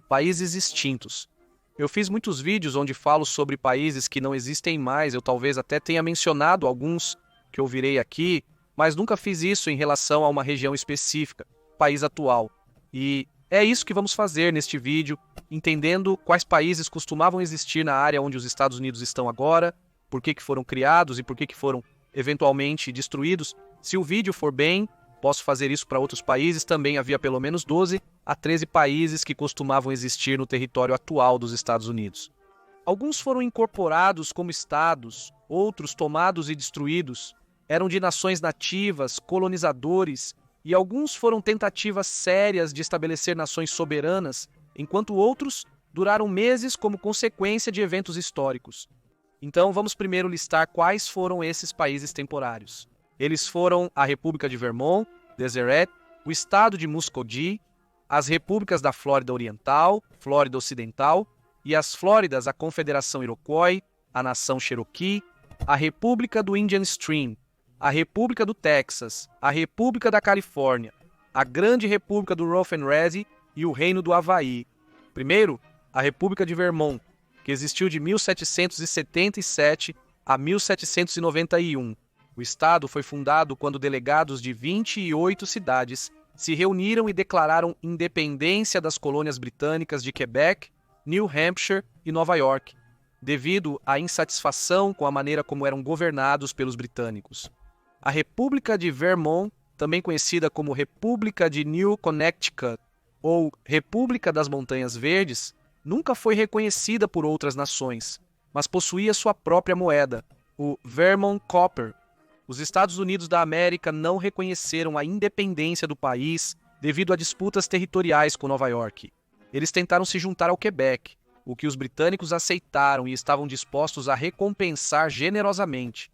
países extintos. Eu fiz muitos vídeos onde falo sobre países que não existem mais, eu talvez até tenha mencionado alguns que eu virei aqui, mas nunca fiz isso em relação a uma região específica, país atual. E é isso que vamos fazer neste vídeo, entendendo quais países costumavam existir na área onde os Estados Unidos estão agora, por que foram criados e por que foram eventualmente destruídos. Se o vídeo for bem, posso fazer isso para outros países. Também havia pelo menos 12 a 13 países que costumavam existir no território atual dos Estados Unidos. Alguns foram incorporados como estados, outros tomados e destruídos, eram de nações nativas, colonizadores, e alguns foram tentativas sérias de estabelecer nações soberanas, enquanto outros duraram meses como consequência de eventos históricos. Então vamos primeiro listar quais foram esses países temporários. Eles foram a República de Vermont, Deseret, o estado de Muskogee, as repúblicas da Flórida Oriental, Flórida Ocidental, e as Flóridas, a Confederação Iroquois, a Nação Cherokee, a República do Indian Stream, a República do Texas, a República da Califórnia, a Grande República do Rough and Ready e o Reino do Havaí. Primeiro, a República de Vermont, que existiu de 1777 a 1791. O estado foi fundado quando delegados de 28 cidades se reuniram e declararam independência das colônias britânicas de Quebec, New Hampshire e Nova York, devido à insatisfação com a maneira como eram governados pelos britânicos. A República de Vermont, também conhecida como República de New Connecticut ou República das Montanhas Verdes, nunca foi reconhecida por outras nações, mas possuía sua própria moeda, o Vermont Copper. Os Estados Unidos da América não reconheceram a independência do país devido a disputas territoriais com Nova York. Eles tentaram se juntar ao Quebec, o que os britânicos aceitaram e estavam dispostos a recompensar generosamente.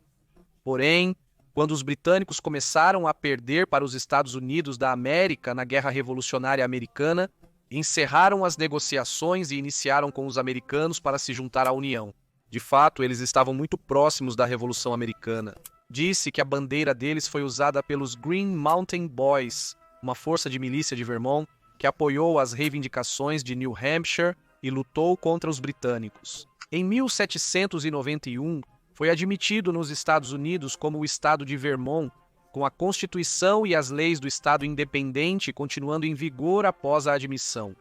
Porém, quando os britânicos começaram a perder para os Estados Unidos da América na Guerra Revolucionária Americana, encerraram as negociações e iniciaram com os americanos para se juntar à União. De fato, eles estavam muito próximos da Revolução Americana. Disse que a bandeira deles foi usada pelos Green Mountain Boys, uma força de milícia de Vermont que apoiou as reivindicações de New Hampshire e lutou contra os britânicos. Em 1791, foi admitido nos Estados Unidos como o estado de Vermont, com a Constituição e as leis do estado independente continuando em vigor após a admissão.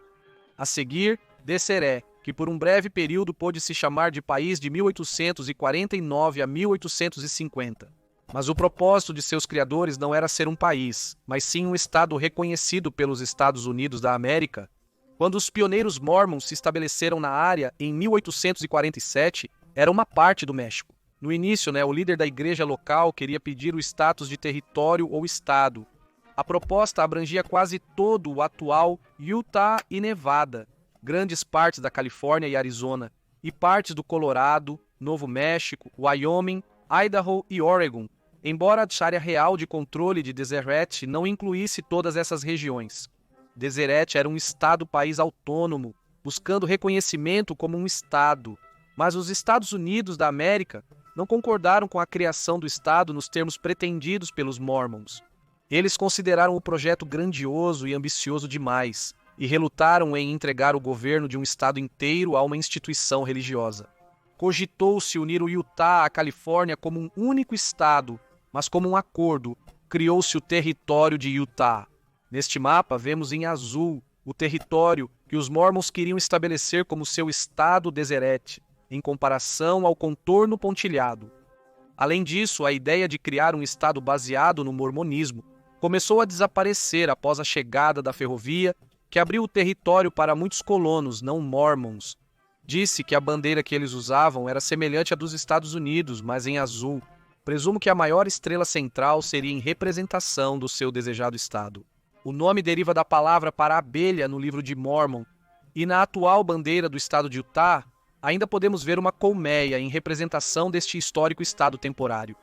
A seguir, Deseret, que por um breve período pôde se chamar de país de 1849 a 1850. Mas o propósito de seus criadores não era ser um país, mas sim um estado reconhecido pelos Estados Unidos da América. Quando os pioneiros mormons se estabeleceram na área em 1847, era uma parte do México. No início, o líder da igreja local queria pedir o status de território ou estado. A proposta abrangia quase todo o atual Utah e Nevada, grandes partes da Califórnia e Arizona, e partes do Colorado, Novo México, Wyoming, Idaho e Oregon, embora a área real de controle de Deseret não incluísse todas essas regiões. Deseret era um estado-país autônomo, buscando reconhecimento como um estado, mas os Estados Unidos da América não concordaram com a criação do estado nos termos pretendidos pelos Mormons. Eles consideraram o projeto grandioso e ambicioso demais e relutaram em entregar o governo de um estado inteiro a uma instituição religiosa. Cogitou-se unir o Utah à Califórnia como um único estado, mas como um acordo, criou-se o território de Utah. Neste mapa, vemos em azul o território que os Mormons queriam estabelecer como seu estado Deseret, em comparação ao contorno pontilhado. Além disso, a ideia de criar um estado baseado no mormonismo começou a desaparecer após a chegada da ferrovia, que abriu o território para muitos colonos não mormons. Disse que a bandeira que eles usavam era semelhante à dos Estados Unidos, mas em azul. Presumo que a maior estrela central seria em representação do seu desejado estado. O nome deriva da palavra para abelha no livro de Mormon, e na atual bandeira do estado de Utah, ainda podemos ver uma colmeia em representação deste histórico estado temporário.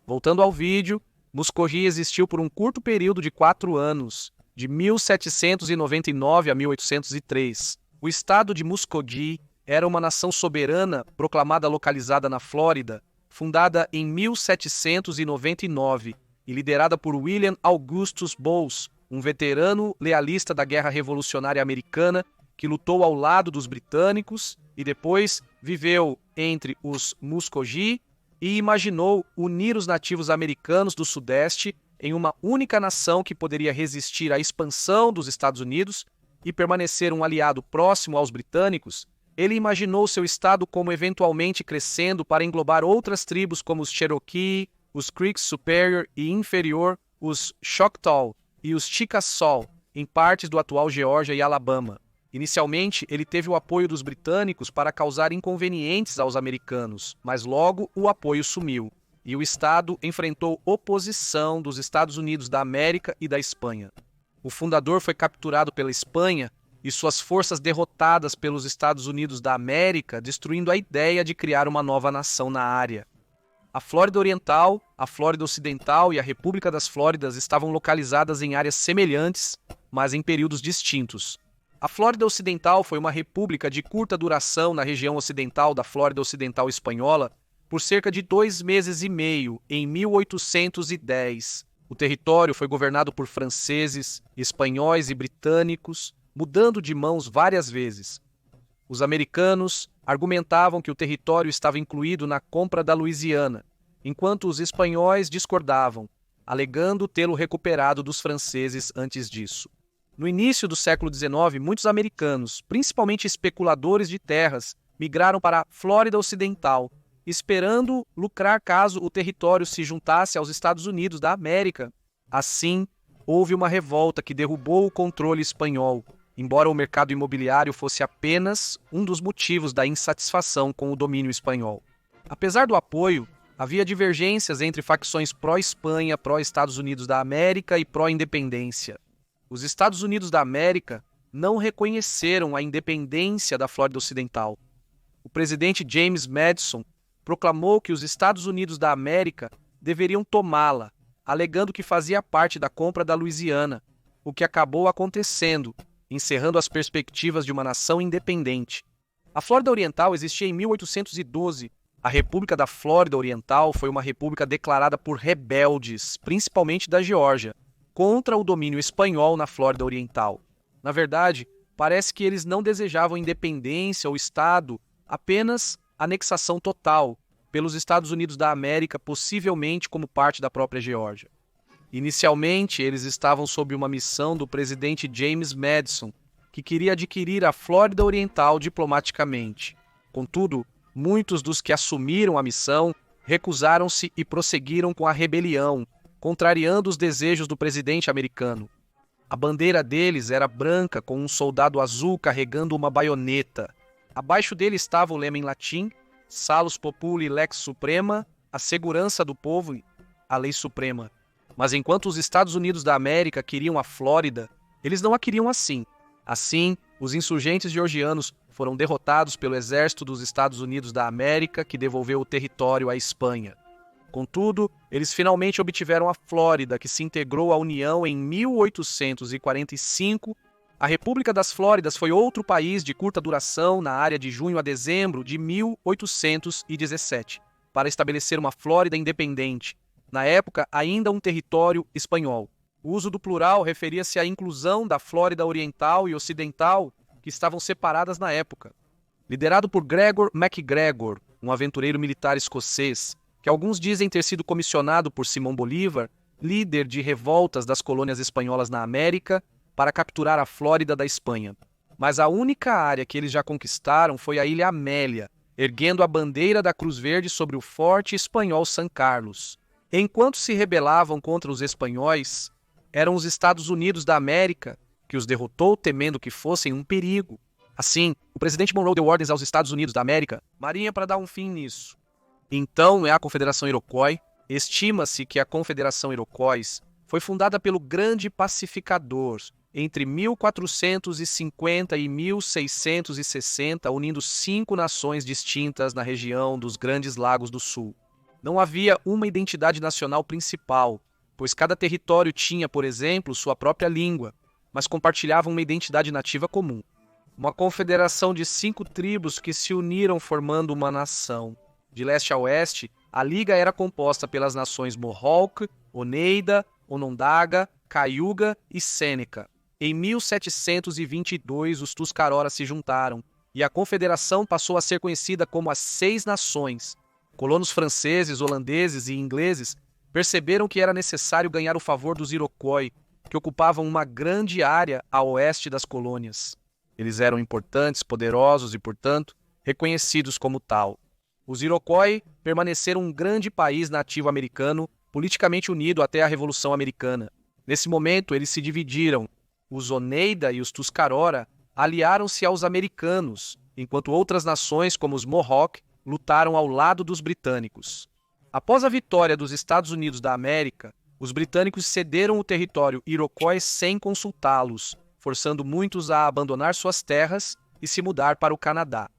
Voltando ao vídeo, Muskogee existiu por um curto período de 4 anos, de 1799 a 1803. O estado de Muskogee era uma nação soberana proclamada localizada na Flórida, fundada em 1799 e liderada por William Augustus Bowes, um veterano lealista da Guerra Revolucionária Americana que lutou ao lado dos britânicos e depois viveu entre os Muskogee e imaginou unir os nativos americanos do Sudeste em uma única nação que poderia resistir à expansão dos Estados Unidos e permanecer um aliado próximo aos britânicos. Ele imaginou seu estado como eventualmente crescendo para englobar outras tribos como os Cherokee, os Creeks Superior e Inferior, os Choctaw e os Chickasaw, em partes do atual Geórgia e Alabama. Inicialmente, ele teve o apoio dos britânicos para causar inconvenientes aos americanos, mas logo o apoio sumiu, e o estado enfrentou oposição dos Estados Unidos da América e da Espanha. O fundador foi capturado pela Espanha e suas forças derrotadas pelos Estados Unidos da América, destruindo a ideia de criar uma nova nação na área. A Flórida Oriental, a Flórida Ocidental e a República das Flóridas estavam localizadas em áreas semelhantes, mas em períodos distintos. A Flórida Ocidental foi uma república de curta duração na região ocidental da Flórida Ocidental Espanhola por cerca de 2 meses e meio, em 1810. O território foi governado por franceses, espanhóis e britânicos, mudando de mãos várias vezes. Os americanos argumentavam que o território estava incluído na compra da Louisiana, enquanto os espanhóis discordavam, alegando tê-lo recuperado dos franceses antes disso. No início do século XIX, muitos americanos, principalmente especuladores de terras, migraram para a Flórida Ocidental, esperando lucrar caso o território se juntasse aos Estados Unidos da América. Assim, houve uma revolta que derrubou o controle espanhol, embora o mercado imobiliário fosse apenas um dos motivos da insatisfação com o domínio espanhol. Apesar do apoio, havia divergências entre facções pró-Espanha, pró-Estados Unidos da América e pró-independência. Os Estados Unidos da América não reconheceram a independência da Flórida Ocidental. O presidente James Madison proclamou que os Estados Unidos da América deveriam tomá-la, alegando que fazia parte da compra da Louisiana, o que acabou acontecendo, encerrando as perspectivas de uma nação independente. A Flórida Oriental existia em 1812. A República da Flórida Oriental foi uma república declarada por rebeldes, principalmente da Geórgia, contra o domínio espanhol na Flórida Oriental. Na verdade, parece que eles não desejavam independência ou Estado, apenas anexação total pelos Estados Unidos da América, possivelmente como parte da própria Geórgia. Inicialmente, eles estavam sob uma missão do presidente James Madison, que queria adquirir a Flórida Oriental diplomaticamente. Contudo, muitos dos que assumiram a missão recusaram-se e prosseguiram com a rebelião, contrariando os desejos do presidente americano. A bandeira deles era branca, com um soldado azul carregando uma baioneta. Abaixo dele estava o lema em latim: Salus Populi Lex Suprema, a segurança do povo, a lei suprema. Mas enquanto os Estados Unidos da América queriam a Flórida, eles não a queriam assim. Assim, os insurgentes georgianos foram derrotados pelo exército dos Estados Unidos da América, que devolveu o território à Espanha. Contudo, eles finalmente obtiveram a Flórida, que se integrou à União em 1845. A República das Flóridas foi outro país de curta duração na área de junho a dezembro de 1817, para estabelecer uma Flórida independente, na época ainda um território espanhol. O uso do plural referia-se à inclusão da Flórida Oriental e Ocidental, que estavam separadas na época. Liderado por Gregor MacGregor, um aventureiro militar escocês, que alguns dizem ter sido comissionado por Simão Bolívar, líder de revoltas das colônias espanholas na América, para capturar a Flórida da Espanha. Mas a única área que eles já conquistaram foi a Ilha Amélia, erguendo a bandeira da Cruz Verde sobre o forte espanhol San Carlos. Enquanto se rebelavam contra os espanhóis, eram os Estados Unidos da América que os derrotou, temendo que fossem um perigo. Assim, o presidente Monroe deu ordens aos Estados Unidos da América, Marinha, para dar um fim nisso. Então é a Confederação Iroquois. Estima-se que a Confederação Iroquois foi fundada pelo Grande Pacificador entre 1450 e 1660, unindo 5 nações distintas na região dos Grandes Lagos do Sul. Não havia uma identidade nacional principal, pois cada território tinha, por exemplo, sua própria língua, mas compartilhavam uma identidade nativa comum. Uma confederação de 5 tribos que se uniram formando uma nação. De leste a oeste, a liga era composta pelas nações Mohawk, Oneida, Onondaga, Cayuga e Sêneca. Em 1722, os Tuscarora se juntaram, e a confederação passou a ser conhecida como as Seis Nações. Colonos franceses, holandeses e ingleses perceberam que era necessário ganhar o favor dos Iroquois, que ocupavam uma grande área a oeste das colônias. Eles eram importantes, poderosos e, portanto, reconhecidos como tal. Os Iroquois permaneceram um grande país nativo americano, politicamente unido até a Revolução Americana. Nesse momento, eles se dividiram. Os Oneida e os Tuscarora aliaram-se aos americanos, enquanto outras nações, como os Mohawk, lutaram ao lado dos britânicos. Após a vitória dos Estados Unidos da América, os britânicos cederam o território Iroquois sem consultá-los, forçando muitos a abandonar suas terras e se mudar para o Canadá.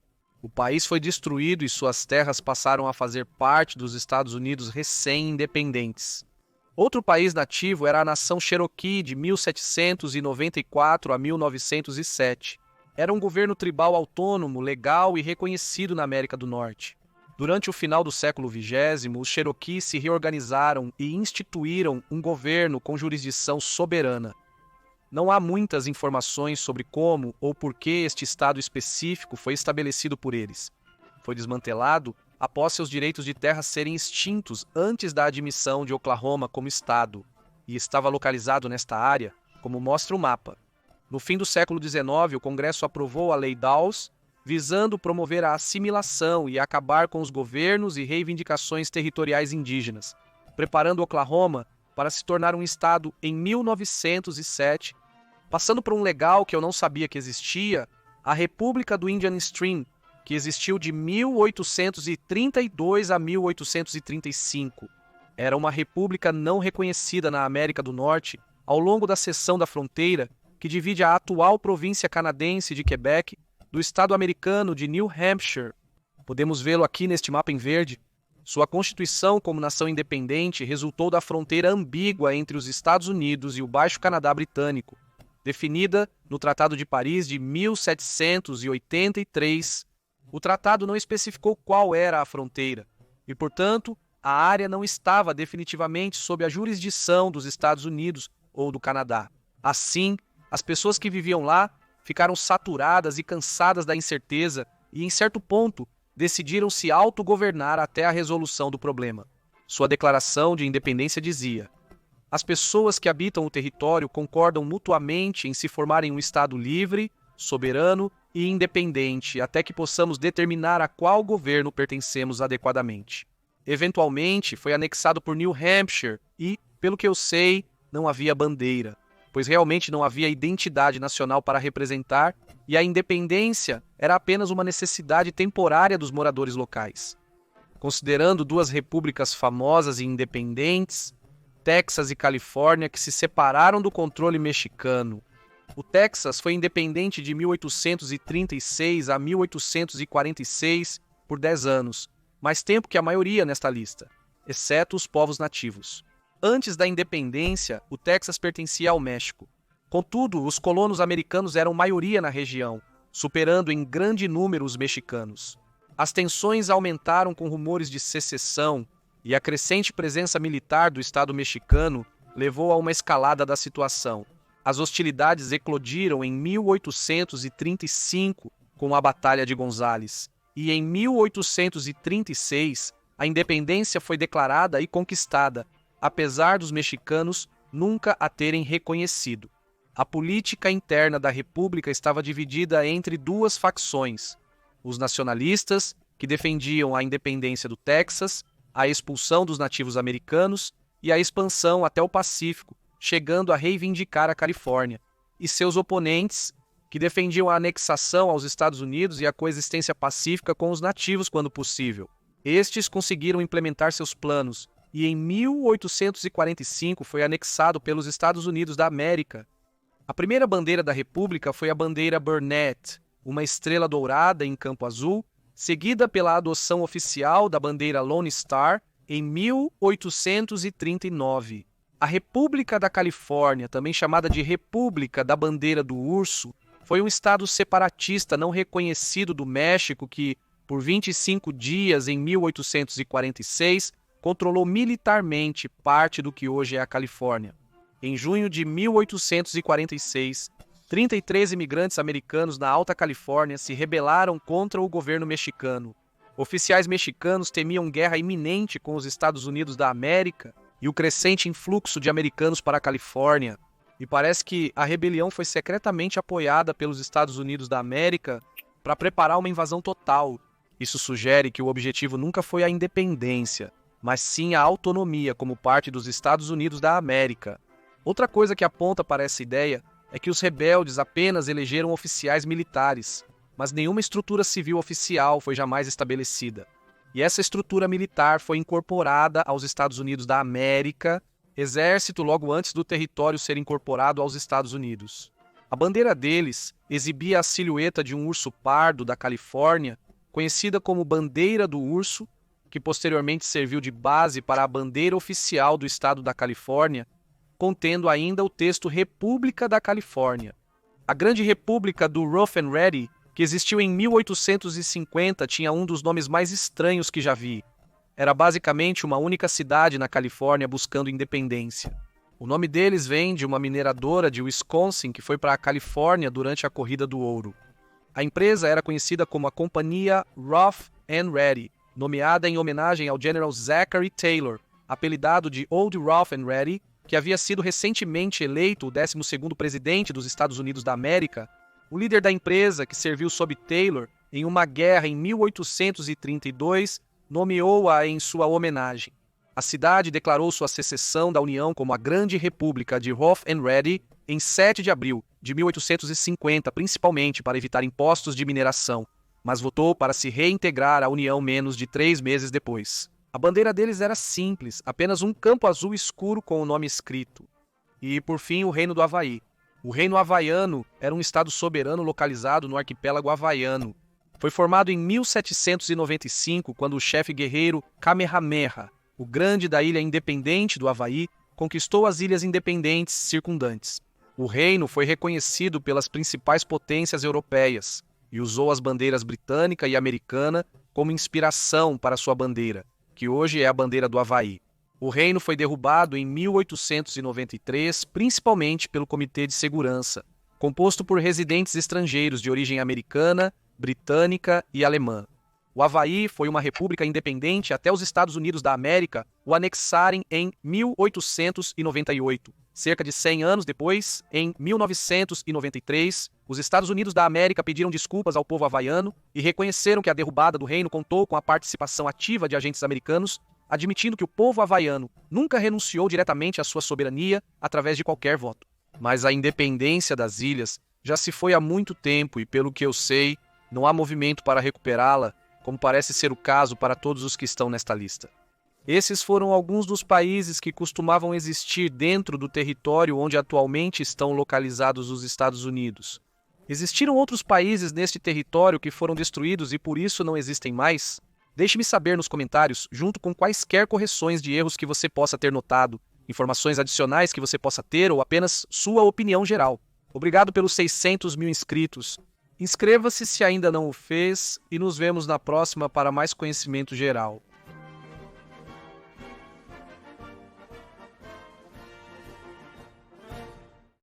O país foi destruído e suas terras passaram a fazer parte dos Estados Unidos recém-independentes. Outro país nativo era a nação Cherokee de 1794 a 1907. Era um governo tribal autônomo, legal e reconhecido na América do Norte. Durante o final do século XX, os Cherokee se reorganizaram e instituíram um governo com jurisdição soberana. Não há muitas informações sobre como ou por que este estado específico foi estabelecido por eles. Foi desmantelado após seus direitos de terra serem extintos antes da admissão de Oklahoma como estado, e estava localizado nesta área, como mostra o mapa. No fim do século XIX, o Congresso aprovou a Lei Dawes, visando promover a assimilação e acabar com os governos e reivindicações territoriais indígenas, preparando Oklahoma para se tornar um estado em 1907, passando por um legal que eu não sabia que existia, a República do Indian Stream, que existiu de 1832 a 1835. Era uma república não reconhecida na América do Norte ao longo da seção da fronteira que divide a atual província canadense de Quebec do estado americano de New Hampshire. Podemos vê-lo aqui neste mapa em verde. Sua constituição como nação independente resultou da fronteira ambígua entre os Estados Unidos e o Baixo Canadá britânico, definida no Tratado de Paris de 1783. O tratado não especificou qual era a fronteira e, portanto, a área não estava definitivamente sob a jurisdição dos Estados Unidos ou do Canadá. Assim, as pessoas que viviam lá ficaram saturadas e cansadas da incerteza e, em certo ponto, decidiram se autogovernar até a resolução do problema. Sua declaração de independência dizia: as pessoas que habitam o território concordam mutuamente em se formarem um Estado livre, soberano e independente, até que possamos determinar a qual governo pertencemos adequadamente. Eventualmente, foi anexado por New Hampshire e, pelo que eu sei, não havia bandeira, pois realmente não havia identidade nacional para representar e a independência era apenas uma necessidade temporária dos moradores locais. Considerando duas repúblicas famosas e independentes, Texas e Califórnia, que se separaram do controle mexicano. O Texas foi independente de 1836 a 1846 por 10 anos, mais tempo que a maioria nesta lista, exceto os povos nativos. Antes da independência, o Texas pertencia ao México. Contudo, os colonos americanos eram maioria na região, superando em grande número os mexicanos. As tensões aumentaram com rumores de secessão e a crescente presença militar do Estado mexicano levou a uma escalada da situação. As hostilidades eclodiram em 1835 com a Batalha de Gonzales, e em 1836 a independência foi declarada e conquistada, apesar dos mexicanos nunca a terem reconhecido. A política interna da República estava dividida entre duas facções: os nacionalistas, que defendiam a independência do Texas, a expulsão dos nativos americanos e a expansão até o Pacífico, chegando a reivindicar a Califórnia, e seus oponentes, que defendiam a anexação aos Estados Unidos e a coexistência pacífica com os nativos quando possível. Estes conseguiram implementar seus planos, e em 1845 foi anexado pelos Estados Unidos da América. A primeira bandeira da República foi a bandeira Burnett, uma estrela dourada em campo azul, seguida pela adoção oficial da bandeira Lone Star em 1839. A República da Califórnia, também chamada de República da Bandeira do Urso, foi um estado separatista não reconhecido do México que, por 25 dias em 1846, controlou militarmente parte do que hoje é a Califórnia. Em junho de 1846, 33 imigrantes americanos na Alta Califórnia se rebelaram contra o governo mexicano. Oficiais mexicanos temiam guerra iminente com os Estados Unidos da América e o crescente influxo de americanos para a Califórnia. E parece que a rebelião foi secretamente apoiada pelos Estados Unidos da América para preparar uma invasão total. Isso sugere que o objetivo nunca foi a independência, mas sim a autonomia como parte dos Estados Unidos da América. Outra coisa que aponta para essa ideia é que os rebeldes apenas elegeram oficiais militares, mas nenhuma estrutura civil oficial foi jamais estabelecida. E essa estrutura militar foi incorporada aos Estados Unidos da América, exército logo antes do território ser incorporado aos Estados Unidos. A bandeira deles exibia a silhueta de um urso pardo da Califórnia, conhecida como Bandeira do Urso, que posteriormente serviu de base para a bandeira oficial do estado da Califórnia, contendo ainda o texto República da Califórnia. A Grande República do Rough and Ready, que existiu em 1850, tinha um dos nomes mais estranhos que já vi. Era basicamente uma única cidade na Califórnia buscando independência. O nome deles vem de uma mineradora de Wisconsin que foi para a Califórnia durante a Corrida do Ouro. A empresa era conhecida como a Companhia Rough and Ready, nomeada em homenagem ao General Zachary Taylor, apelidado de Old Rough and Ready, que havia sido recentemente eleito o 12º presidente dos Estados Unidos da América. O líder da empresa, que serviu sob Taylor em uma guerra em 1832, nomeou-a em sua homenagem. A cidade declarou sua secessão da União como a Grande República de Rough and Ready em 7 de abril de 1850, principalmente para evitar impostos de mineração, mas votou para se reintegrar à União menos de 3 meses depois. A bandeira deles era simples, apenas um campo azul escuro com o nome escrito. E, por fim, o Reino do Havaí. O Reino Havaiano era um estado soberano localizado no arquipélago havaiano. Foi formado em 1795, quando o chefe guerreiro Kamehameha, o grande da ilha independente do Havaí, conquistou as ilhas independentes circundantes. O reino foi reconhecido pelas principais potências europeias e usou as bandeiras britânica e americana como inspiração para sua bandeira, que hoje é a bandeira do Havaí. O reino foi derrubado em 1893, principalmente pelo Comitê de Segurança, composto por residentes estrangeiros de origem americana, britânica e alemã. O Havaí foi uma república independente até os Estados Unidos da América o anexarem em 1898. Cerca de 100 anos depois, em 1993, os Estados Unidos da América pediram desculpas ao povo havaiano e reconheceram que a derrubada do reino contou com a participação ativa de agentes americanos, admitindo que o povo havaiano nunca renunciou diretamente à sua soberania através de qualquer voto. Mas a independência das ilhas já se foi há muito tempo e, pelo que eu sei, não há movimento para recuperá-la, como parece ser o caso para todos os que estão nesta lista. Esses foram alguns dos países que costumavam existir dentro do território onde atualmente estão localizados os Estados Unidos. Existiram outros países neste território que foram destruídos e por isso não existem mais? Deixe-me saber nos comentários, junto com quaisquer correções de erros que você possa ter notado, informações adicionais que você possa ter ou apenas sua opinião geral. Obrigado pelos 600 mil inscritos. Inscreva-se se ainda não o fez e nos vemos na próxima para mais conhecimento geral.